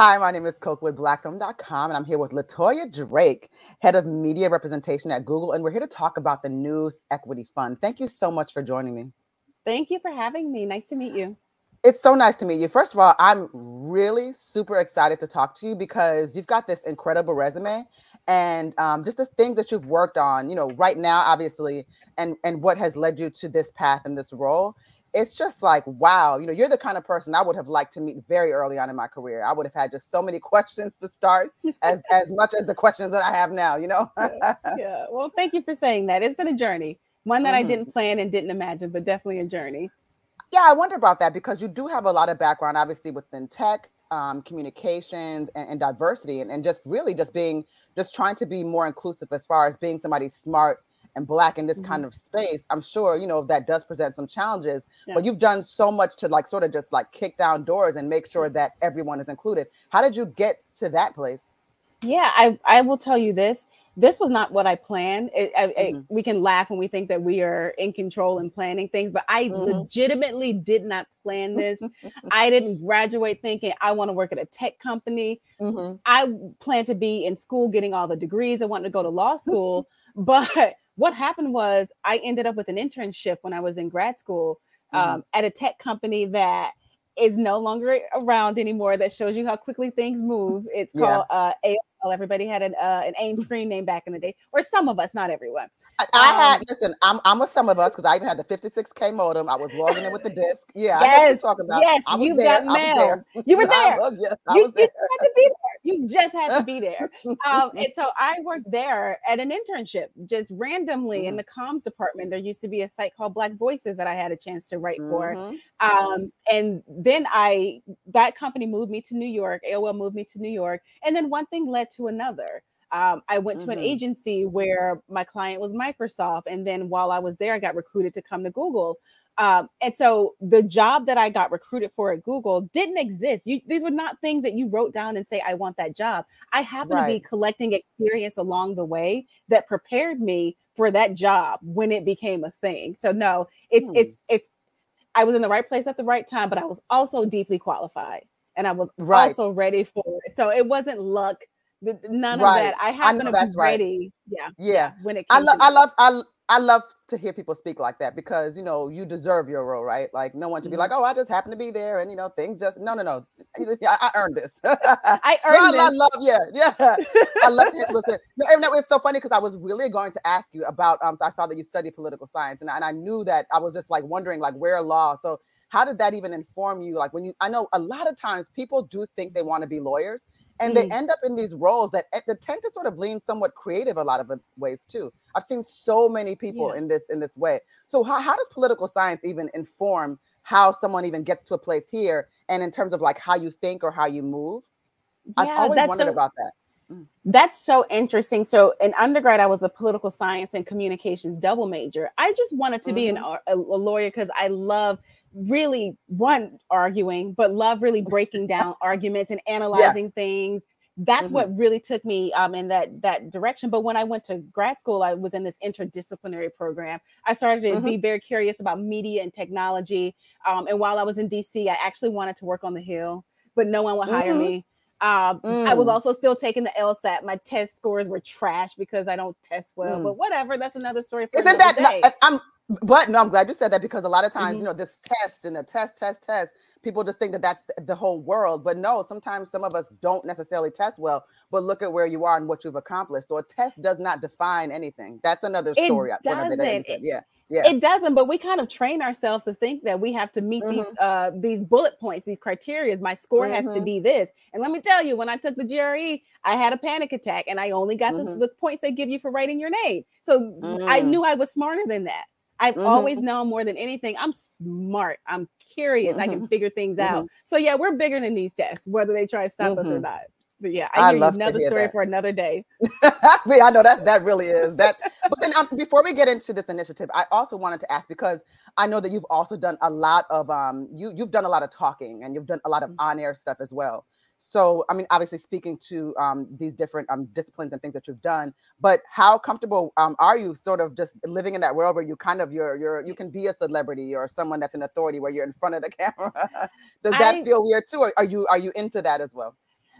Hi, my name is Koku with blackfilm.com, and I'm here with Latoya Drake, Head of Media Representation at Google, and we're here to talk about the News Equity Fund. Thank you so much for joining me. Thank you for having me. Nice to meet you. It's so nice to meet you. First of all, I'm really super excited to talk to you because you've got this incredible resume and just the things that you've worked on, right now, obviously, and what has led you to this path and this role. It's just like, wow, you're the kind of person I would have liked to meet very early on in my career. I would have had just so many questions to start as much as the questions that I have now, Yeah. Well, thank you for saying that. It's been a journey, one that I Mhm. didn't plan and didn't imagine, but definitely a journey. Yeah, I wonder about that because you do have a lot of background, obviously, within tech, communications, and diversity, and just really just trying to be more inclusive as far as being somebody smart and Black in this kind of space. I'm sure, that does present some challenges, Yeah. but you've done so much to sort of just kick down doors and make sure that everyone is included. How did you get to that place? Yeah, I will tell you this. This was not what I planned. We can laugh when we think that we are in control and planning things, but I legitimately did not plan this. I didn't graduate thinking I want to work at a tech company. I planned to be in school getting all the degrees. I wanted to go to law school. But what happened was I ended up with an internship when I was in grad school at a tech company that is no longer around anymore. That shows you how quickly things move. It's called AOL. Everybody had an AIM screen name back in the day, or some of us, not everyone. Listen, I'm with some of us because I even had the 56K modem. I was logging in with the disk. Yeah, yes, I know what you're talking about. Yes, I was you there. got mail. You were there. I was there. You had to be there. You just had to be there. And so I worked there at an internship, just randomly in the comms department. There used to be a site called Black Voices that I had a chance to write for. And then that company moved me to New York. AOL moved me to New York. And then one thing led to another. I went to an agency where my client was Microsoft. And then while I was there, I got recruited to come to Google. And so the job that I got recruited for at Google didn't exist. These were not things that you wrote down and say, I want that job. I happened to be collecting experience along the way that prepared me for that job when it became a thing. So no, I was in the right place at the right time, but I was also deeply qualified and I was also ready for it. So it wasn't luck. None of that. I happened to be ready. Yeah. When it came I love to hear people speak like that because, you deserve your role, right? Like no one to be like, oh, I just happen to be there. And, things just, no. I earned this. I earned this. I love, yeah. I love to hear people say, no, it's so funny because I was really going to ask you about, I saw that you studied political science and I knew that I was just wondering where law. So how did that even inform you? I know a lot of times people do think they want to be lawyers. And they end up in these roles that tend to sort of lean somewhat creative a lot of ways too. I've seen so many people in this way. So how does political science even inform how someone even gets to a place here? And in terms of how you think or how you move? I've always wondered about that. That's so interesting. So in undergrad, I was a political science and communications double major. I just wanted to be a lawyer because I love really arguing, but love really breaking down arguments and analyzing things. That's what really took me in that direction. But when I went to grad school, I was in this interdisciplinary program. I started to be very curious about media and technology. And while I was in DC, I actually wanted to work on the Hill, but no one would hire me. I was also still taking the LSAT. My test scores were trash because I don't test well, but whatever. That's another story for another day. I'm glad you said that because a lot of times, this test and the test, people just think that that's the whole world. But no, sometimes some of us don't necessarily test well, but look at where you are and what you've accomplished. So a test does not define anything. That's another story. It doesn't. It doesn't, but we kind of train ourselves to think that we have to meet these bullet points, these criteria. My score has to be this. And let me tell you, when I took the GRE, I had a panic attack and I only got the points they give you for writing your name. So I knew I was smarter than that. I've always known more than anything. I'm smart. I'm curious. I can figure things out. So yeah, we're bigger than these tests, whether they try to stop us or not. But yeah, I hear you. Another story for another day. I know that really is that. But then before we get into this initiative, I also wanted to ask because I know that you've also done a lot of you've done a lot of talking and you've done a lot of on-air stuff as well. So, I mean, obviously speaking to these different disciplines and things that you've done, but how comfortable are you sort of just living in that world where you kind of you can be a celebrity or someone that's an authority where you're in front of the camera? Does that feel weird too, or are you into that as well?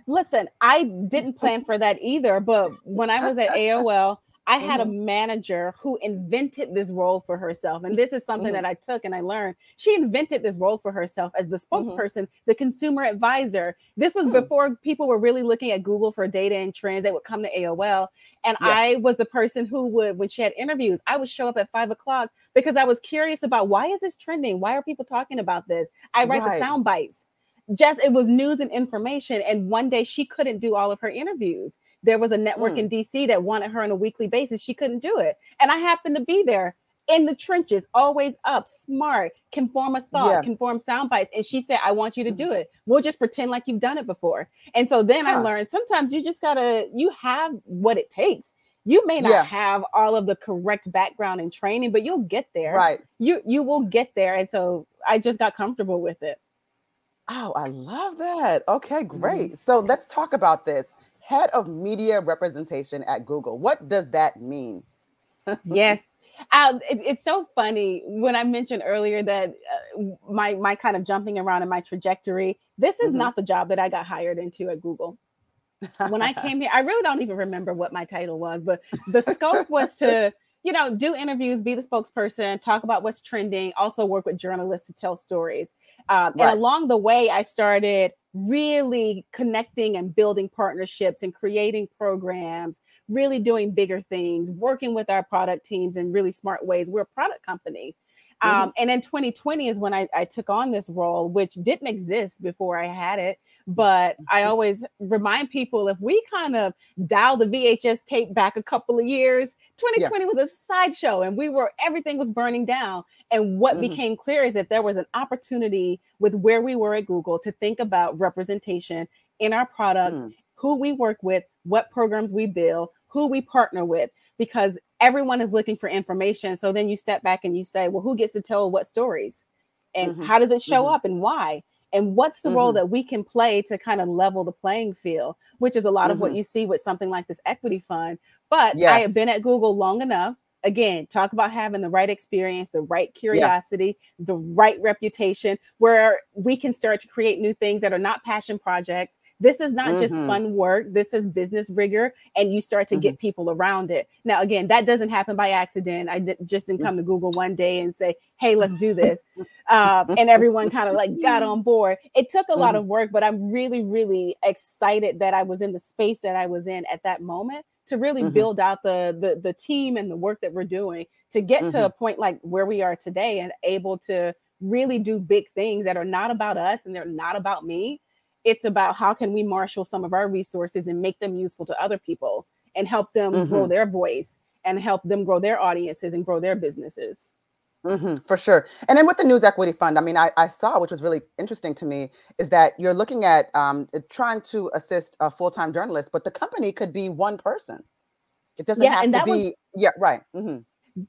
Listen, I didn't plan for that either, but when I was at AOL, I had a manager who invented this role for herself. And this is something that I took and I learned. She invented this role for herself as the spokesperson, the consumer advisor. This was before people were really looking at Google for data and trends. They would come to AOL. And I was the person who would, when she had interviews, I would show up at 5 o'clock because I was curious about why is this trending? Why are people talking about this? I write the sound bites. Just, it was news and information. And one day she couldn't do all of her interviews. There was a network in DC that wanted her on a weekly basis. She couldn't do it. And I happened to be there in the trenches, always up, smart, can form a thought, can form sound bites. And she said, I want you to do it. We'll just pretend like you've done it before. And so then I learned sometimes you just you have what it takes. You may not have all of the correct background and training, but you'll get there. Right. You will get there. And so I just got comfortable with it. Oh, I love that. Okay, great. So let's talk about this. Head of Media Representation at Google. What does that mean? Yes. It's so funny when I mentioned earlier that my kind of jumping around in my trajectory, this is not the job that I got hired into at Google. When I came here, I really don't even remember what my title was, but the scope was to, do interviews, be the spokesperson, talk about what's trending, also work with journalists to tell stories. And along the way, I started really connecting and building partnerships and creating programs, really doing bigger things, working with our product teams in really smart ways. We're a product company. And in 2020 is when I took on this role, which didn't exist before I had it. But I always remind people, if we kind of dial the VHS tape back a couple of years, 2020 was a sideshow and everything was burning down. And what became clear is that there was an opportunity with where we were at Google to think about representation in our products, who we work with, what programs we build, who we partner with, because everyone is looking for information. So then you step back and you say, well, who gets to tell what stories? And how does it show up and why? And what's the role that we can play to kind of level the playing field, which is a lot of what you see with something like this equity fund. But I have been at Google long enough. Again, talk about having the right experience, the right curiosity, the right reputation, where we can start to create new things that are not passion projects. This is not just fun work. This is business rigor, and you start to get people around it. Now, again, that doesn't happen by accident. I just didn't come to Google one day and say, hey, let's do this. And everyone kind of got on board. It took a lot of work, but I'm really, really excited that I was in the space that I was in at that moment to really build out the team and the work that we're doing to get to a point like where we are today and able to really do big things that are not about us and they're not about me. It's about how can we marshal some of our resources and make them useful to other people and help them grow their voice and help them grow their audiences and grow their businesses. For sure. And then with the News Equity Fund, I mean, I saw, which was really interesting to me, is that you're looking at trying to assist a full-time journalist, but the company could be one person. It doesn't have to be.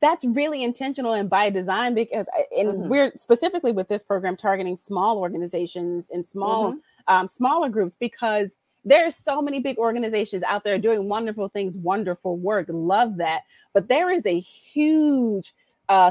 That's really intentional and by design, because we're specifically with this program targeting small organizations and smaller groups, because there's so many big organizations out there doing wonderful things, wonderful work. Love that. But there is a huge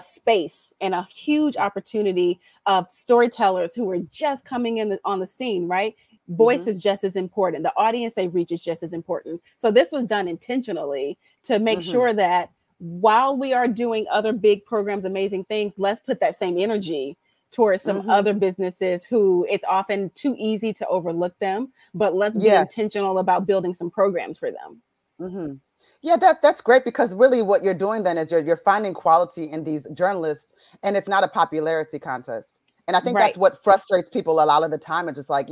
space and a huge opportunity of storytellers who are just coming in on the scene, right? Voice is just as important. The audience they reach is just as important. So this was done intentionally to make sure that while we are doing other big programs, amazing things, let's put that same energy towards some other businesses who it's often too easy to overlook them, but let's be intentional about building some programs for them. Yeah, that's great, because really what you're doing then is you're finding quality in these journalists, and it's not a popularity contest. And I think that's what frustrates people a lot of the time. It's just like,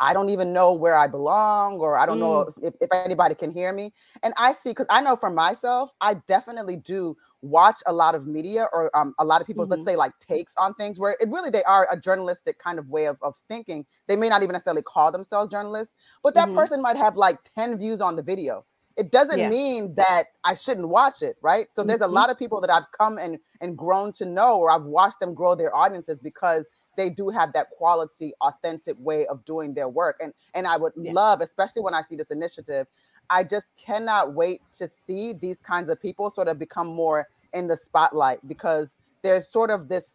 I don't even know where I belong, or I don't know if anybody can hear me. And I see, because I know for myself, I definitely do watch a lot of media, or a lot of people's, let's say, like takes on things where they are a journalistic kind of way of thinking. They may not even necessarily call themselves journalists, but that person might have like 10 views on the video. It doesn't mean that I shouldn't watch it, right? So there's a lot of people that I've come and grown to know, or I've watched them grow their audiences because they do have that quality, authentic way of doing their work. And I would love, especially when I see this initiative, I just cannot wait to see these kinds of people sort of become more in the spotlight, because there's sort of this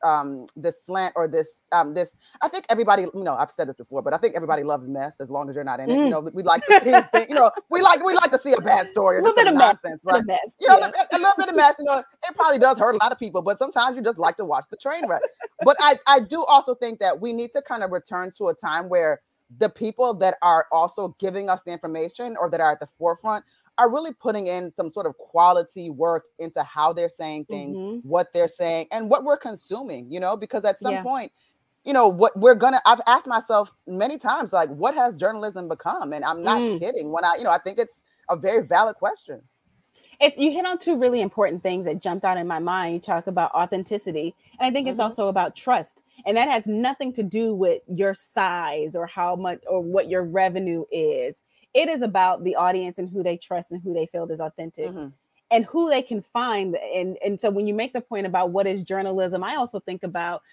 this slant or this I think everybody, you know, I've said this before, but I think everybody loves mess as long as you're not in it. You know, we like to see you know, we like to see a bad story or just some nonsense, right? You know, a little bit of mess, you know, it probably does hurt a lot of people, but sometimes you just like to watch the train wreck. But I do also think that we need to kind of return to a time where the people that are also giving us the information or that are at the forefront are really putting in some sort of quality work into how they're saying things, what they're saying, and what we're consuming, you know, because at some point, you know, what I've asked myself many times, like, what has journalism become? And I'm not kidding when I think it's a very valid question. You hit on two really important things that jumped out in my mind. You talk about authenticity, and I think it's also about trust. And that has nothing to do with your size or how much or what your revenue is. It is about the audience and who they trust and who they feel is authentic and who they can find. And so when you make the point about what is journalism, I also think about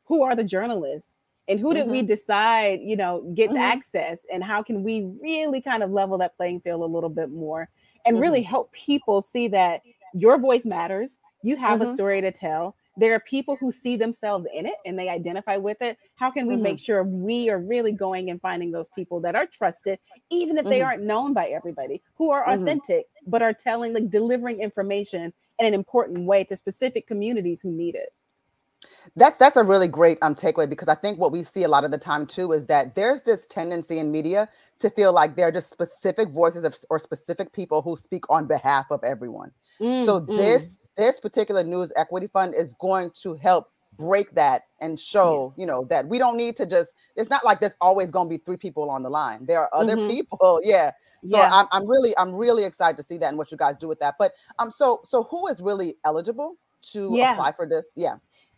who are the journalists and who did we decide, you know, gets access, and how can we really kind of level that playing field a little bit more and really help people see that your voice matters. You have a story to tell. There are people who see themselves in it and they identify with it. How can we make sure we are really going and finding those people that are trusted, even if they aren't known by everybody, who are authentic, but are telling, like, delivering information in an important way to specific communities who need it? That's a really great takeaway, because I think what we see a lot of the time too is that there's this tendency in media to feel like they're just specific voices or specific people who speak on behalf of everyone. So this particular news equity fund is going to help break that and show, you know, that we don't need to just, it's not like there's always going to be three people on the line. There are other people. So I'm really excited to see that and what you guys do with that. But so who is really eligible to apply for this?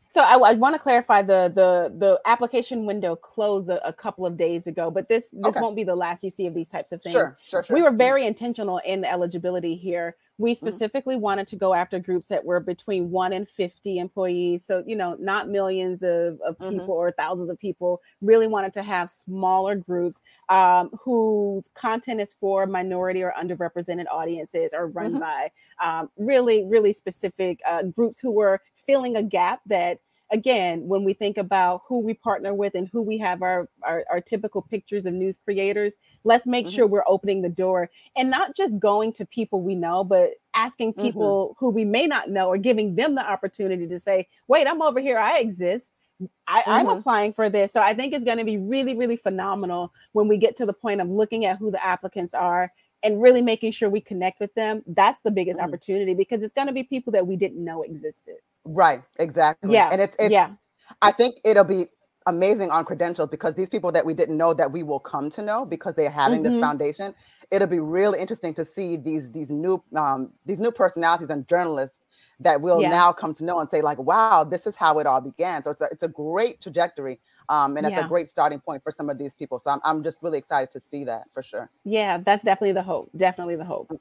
So I want to clarify the application window closed a couple of days ago, but this won't be the last you see of these types of things. Sure. We were very intentional in the eligibility here. We specifically wanted to go after groups that were between 1 and 50 employees. So, you know, not millions of people or thousands of people. Really wanted to have smaller groups whose content is for minority or underrepresented audiences, or run by really, really specific groups who were filling a gap that, again, when we think about who we partner with and who we have our typical pictures of news creators, let's make sure we're opening the door and not just going to people we know, but asking people who we may not know, or giving them the opportunity to say, wait, I'm over here, I exist. I'm applying for this. So I think it's going to be really, really phenomenal when we get to the point of looking at who the applicants are and really making sure we connect with them. That's the biggest opportunity, because it's going to be people that we didn't know existed. Right, exactly. And it's I think it'll be amazing on credentials, because these people that we didn't know that we will come to know because they're having this foundation. It'll be really interesting to see these new personalities and journalists that we'll now come to know and say, like, wow, this is how it all began. So it's a great trajectory, and it's a great starting point for some of these people. So I'm just really excited to see that, for sure. Yeah, that's definitely the hope. Definitely the hope.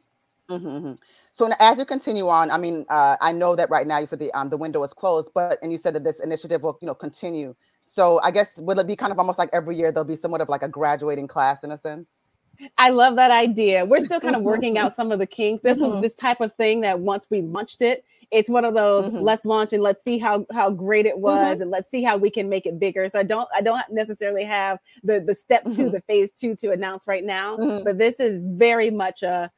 So as you continue on, I mean, I know that right now you said the window is closed, and you said that this initiative will, you know, continue. So I guess, will it be kind of almost like every year there'll be somewhat of like a graduating class in a sense? I love that idea. We're still kind of working out some of the kinks. This was this type of thing that once we launched it, it's one of those, let's launch and let's see how great it was, and let's see how we can make it bigger. So I don't necessarily have the step 2, the phase 2 to announce right now, but this is very much a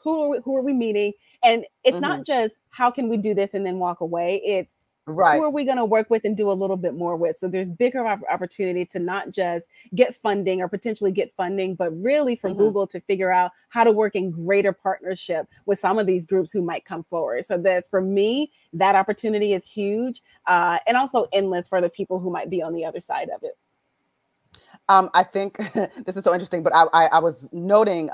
who are we meeting? And it's not just how can we do this and then walk away. It's who are we going to work with and do a little bit more with? So there's bigger opportunity to not just get funding or potentially get funding, but really for Google to figure out how to work in greater partnership with some of these groups who might come forward. So that's, for me, that opportunity is huge, and also endless for the people who might be on the other side of it. I think this is so interesting, but I was noting,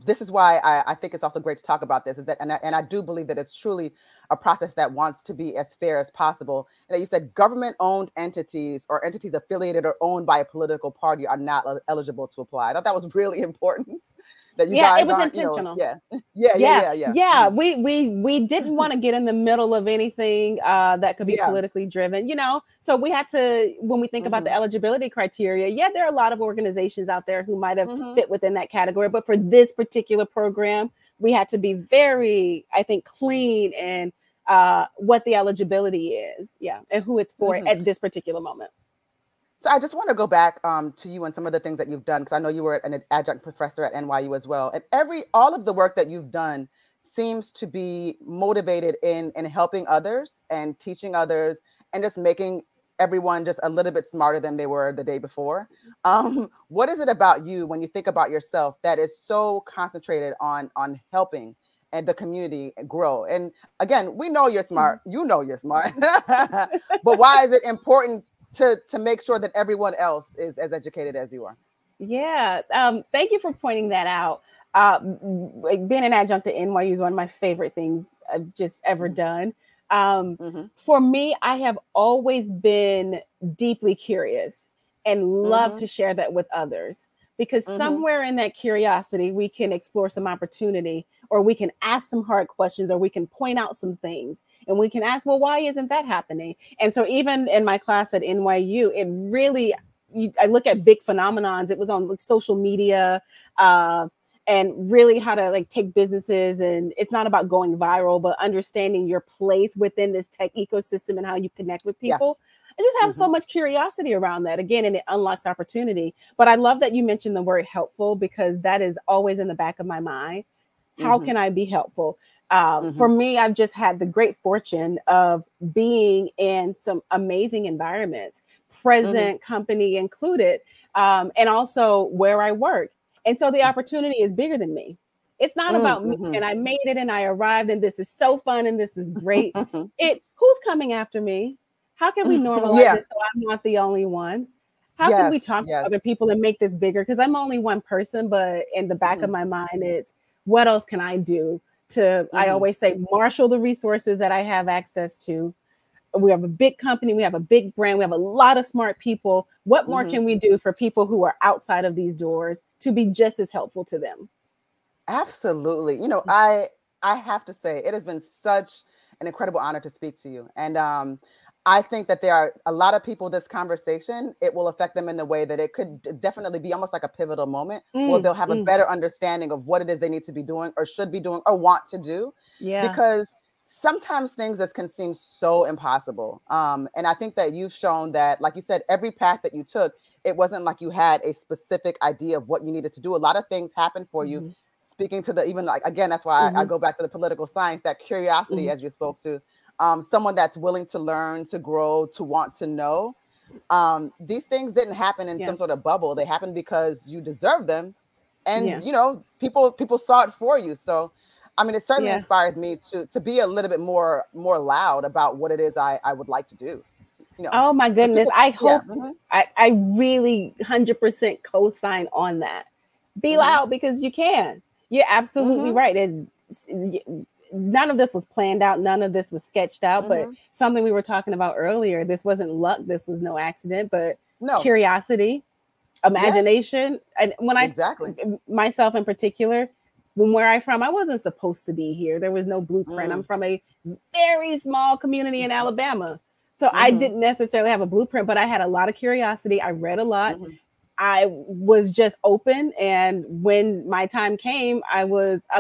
this is why I think it's also great to talk about this, is that, and I do believe that it's truly a process that wants to be as fair as possible. And that you said government-owned entities or entities affiliated or owned by a political party are not eligible to apply. I thought that was really important. That you guys it was intentional. Yeah. We didn't want to get in the middle of anything that could be politically driven, you know. So we had to, when we think about the eligibility criteria, there are a lot of organizations out there who might have fit within that category, but for this particular program, we had to be very, I think, clean and what the eligibility is, and who it's for at this particular moment. So I just want to go back to you and some of the things that you've done, because I know you were an adjunct professor at NYU as well. And all of the work that you've done seems to be motivated in helping others and teaching others and just making everyone just a little bit smarter than they were the day before. What is it about you when you think about yourself that is so concentrated on helping and the community grow? And again, we know you're smart. You know you're smart. But why is it important to make sure that everyone else is as educated as you are? Yeah, thank you for pointing that out. Being an adjunct at NYU is one of my favorite things I've just ever done. For me, I have always been deeply curious and love to share that with others, because somewhere in that curiosity, we can explore some opportunity, or we can ask some hard questions, or we can point out some things, and we can ask, well, why isn't that happening? And so even in my class at NYU, it really, I look at big phenomenons. It was on social media, and really how to take businesses. And it's not about going viral, but understanding your place within this tech ecosystem and how you connect with people. I just have so much curiosity around that, again, and it unlocks opportunity. But I love that you mentioned the word helpful, because that is always in the back of my mind. How can I be helpful? For me, I've just had the great fortune of being in some amazing environments, present company included, and also where I work. And so the opportunity is bigger than me. It's not about me and I made it and I arrived and this is so fun and this is great. It's who's coming after me? How can we normalize it so I'm not the only one? How can we talk to other people and make this bigger? Because I'm only one person, but in the back of my mind, it's what else can I do to, I always say, marshal the resources that I have access to. We have a big company, we have a big brand, we have a lot of smart people. What more can we do for people who are outside of these doors to be just as helpful to them? Absolutely. You know, I have to say, it has been such an incredible honor to speak to you. And I think that there are a lot of people, this conversation, it will affect them in a way that it could definitely be almost like a pivotal moment where they'll have a better understanding of what it is they need to be doing or should be doing or want to do. Because sometimes things that can seem so impossible. And I think that you've shown that, like you said, every path that you took, it wasn't like you had a specific idea of what you needed to do. A lot of things happened for you. Speaking to the, even like, again, that's why I go back to the political science, that curiosity, as you spoke to, someone that's willing to learn, to grow, to want to know. These things didn't happen in some sort of bubble. They happened because you deserve them. And, you know, people saw it for you. So, I mean, it certainly inspires me to be a little bit more loud about what it is I would like to do. You know, oh my goodness. I hope I really 100% co-sign on that. Be loud, because you can. You're absolutely right. And none of this was planned out. None of this was sketched out, but something we were talking about earlier, this wasn't luck. This was no accident, but curiosity, imagination. And when myself in particular, when where I'm from, I wasn't supposed to be here. There was no blueprint. I'm from a very small community in Alabama. So I didn't necessarily have a blueprint, but I had a lot of curiosity. I read a lot. I was just open. And when my time came, I'm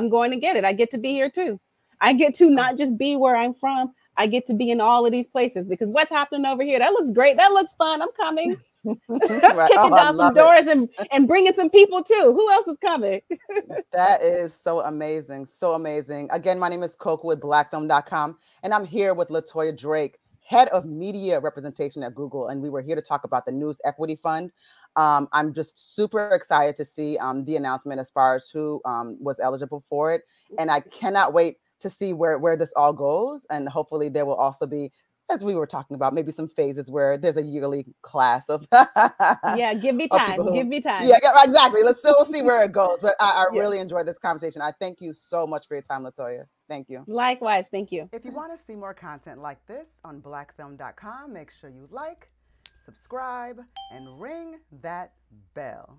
going to get it. I get to be here too. I get to not just be where I'm from. I get to be in all of these places, because what's happening over here, that looks great. That looks fun. I'm coming. Kicking down some doors and bringing some people too. Who else is coming? That is so amazing. So amazing. Again, my name is Koku with blackfilm.com, and I'm here with Latoya Drake, head of media representation at Google. And we were here to talk about the News Equity Fund. I'm just super excited to see the announcement as far as who was eligible for it. And I cannot wait to see where this all goes. And hopefully there will also be, as we were talking about, maybe some phases where there's a yearly class of give me time. Give me time. Yeah, exactly. We'll see where it goes. But I really enjoyed this conversation. I thank you so much for your time, Latoya. Thank you. Likewise. Thank you. If you want to see more content like this on blackfilm.com, make sure you like, subscribe, and ring that bell.